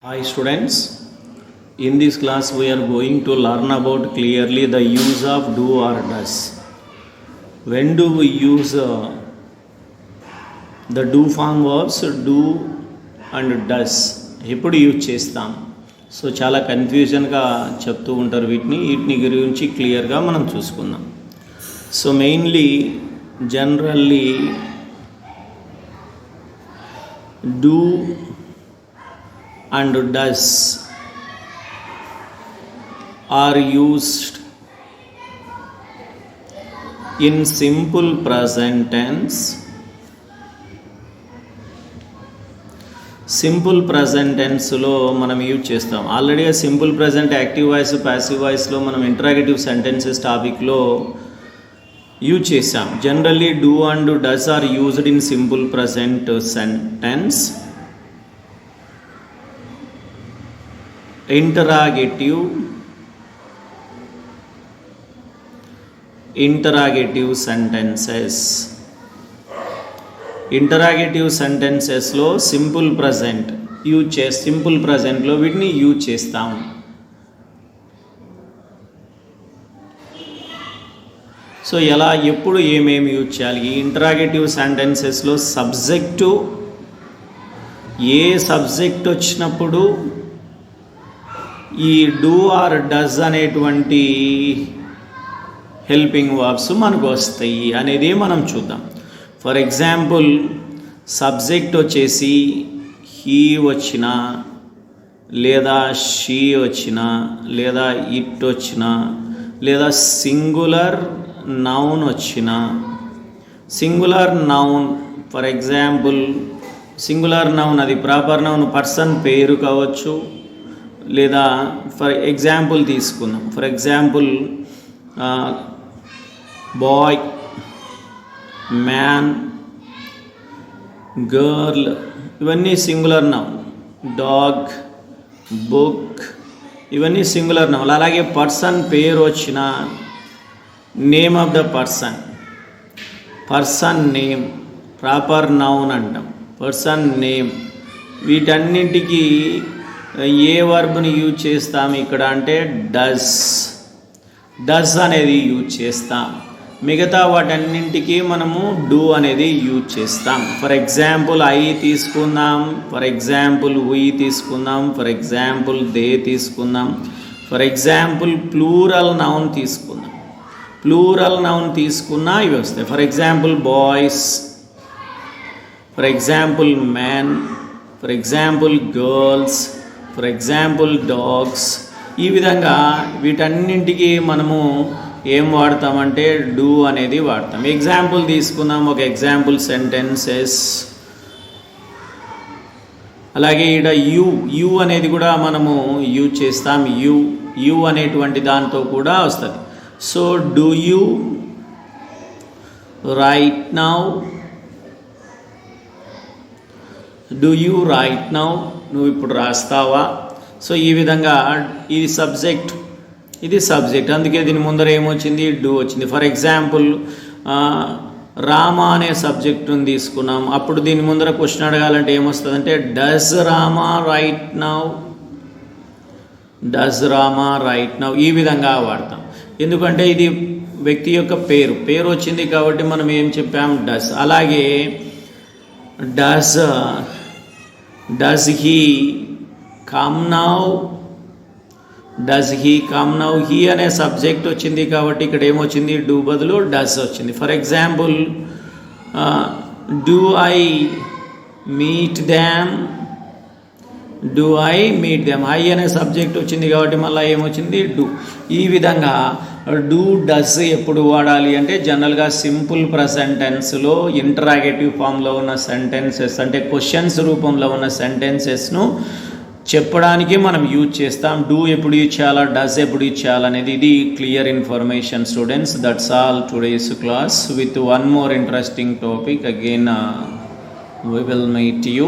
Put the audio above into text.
Hi students, in this class we are going to learn about clearly the use of do or does. When do we use the do form verbs do and does? ఎప్పుడు use చేస్తాం? So చాలా కన్ఫ్యూజన్గా చెప్తూ ఉంటారు వీటిని గురించి క్లియర్గా మనం చూసుకుందాం. So mainly generally do and does are used in simple present tense. Simple present టెన్స్లో మనం యూజ్ చేస్తాం. Already simple present active voice passive వాయిస్లో మనం ఇంటరాగేటివ్ సెంటెన్సెస్ టాపిక్లో యూజ్ చేసాం. Generally do and does are used in simple present sentence. Interrogative sentences. Interrogative సెంటెన్సెస్లో simple present simple ప్రజెంట్లో వీటిని యూజ్ చేస్తాం. సో ఎలా ఎప్పుడు ఏమేమి యూజ్ చేయాలి? ఈ ఇంటరాగేటివ్ సెంటెన్సెస్లో సబ్జెక్టు ఏ సబ్జెక్ట్ వచ్చినప్పుడు ఈ డూ ఆర్ డస్ అనేటువంటి హెల్పింగ్ వర్బ్స్ మనకు వస్తాయి అనేది మనం చూద్దాం. ఫర్ ఎగ్జాంపుల్ సబ్జెక్ట్ వచ్చేసి హీ వచ్చినా లేదా షీ వచ్చినా లేదా ఇట్ వచ్చినా లేదా సింగులర్ నౌన్ వచ్చిన singular noun for example singular noun అది ప్రాపర్ నౌన్ పర్సన్ పేరు కావచ్చు. లేదా ఫర్ ఎగ్జాంపుల్ తీసుకుందాం. For example bye, man, girl ఇవన్నీ సింగులర్ నౌన్. డాగ్, బుక్ ఇవన్నీ సింగులర్ నౌన్. అలాగే పర్సన్ పేరు వచ్చిన name of the person name proper noun అంటాం. పర్సన్ నేమ్ వీటన్నింటికి ఏ వర్బ్ని యూజ్ చేస్తాం ఇక్కడ అంటే డస్ అనేది యూజ్ చేస్తాం. మిగతా వాటన్నింటికి మనము డూ అనేది యూజ్ చేస్తాం. ఫర్ ఎగ్జాంపుల్ ఐ తీసుకుందాం, ఫర్ ఎగ్జాంపుల్ వీ తీసుకుందాం, ఫర్ ఎగ్జాంపుల్ దే తీసుకుందాం, ఫర్ ఎగ్జాంపుల్ ప్లూరల్ నౌన్ తీసుకుందాం. ప్లూరల్ నౌన్ తీసుకున్నా ఇవి వస్తాయి. For example boys, for example man, for example girls, for example dogs. ఈ విధంగా వీటన్నింటికి మనము ఏం వాడతామంటే డూ అనేది వాడతాం. ఎగ్జాంపుల్ తీసుకుందాం, ఒక ఎగ్జాంపుల్ సెంటెన్సెస్. అలాగే ఇక్కడ యూ అనేది కూడా మనము యూజ్ చేస్తాం. యూ అనేటువంటి దాంతో కూడా వస్తుంది. So do you right now, do you right now నువ్వు ఇప్పుడు రాస్తావా. సో ఈ విధంగా ఇది సబ్జెక్ట్ అందుకే దీని ముందర ఏమొచ్చింది డూ వచ్చింది. ఫర్ ఎగ్జాంపుల్ రామ అనే సబ్జెక్టుని తీసుకున్నాం. అప్పుడు దీని ముందర క్వశ్చన్ అడగాలంటే ఏమొస్తుందంటే does Rama right now, does Rama right now. ఈ విధంగా వాడతాం. ఎందుకంటే ఇది వ్యక్తి యొక్క పేరు వచ్చింది కాబట్టి మనం ఏం చెప్పాం డస్. అలాగే does he come now, does he come now. He అనే సబ్జెక్ట్ వచ్చింది కాబట్టి ఇక్కడ ఏమొచ్చింది డూ బదులు డస్ వచ్చింది. For example do I meet them, I అనే సబ్జెక్ట్ వచ్చింది కాబట్టి మళ్ళీ ఏమొచ్చింది డూ. ఈ విధంగా డూ డస్ ఎప్పుడు వాడాలి అంటే జనరల్గా సింపుల్ ప్రజెంట్ టెన్స్లో ఇంటరాగేటివ్ ఫామ్లో ఉన్న సెంటెన్సెస్ అంటే క్వశ్చన్స్ రూపంలో ఉన్న సెంటెన్సెస్ను చెప్పడానికి మనం యూజ్ చేస్తాం. డూ ఎప్పుడు యూజ్ చేయాలా, డస్ ఎప్పుడు యూజ్ చేయాలనేది ఇది clear information students. That's all today's class with one more interesting topic. Again we will meet you.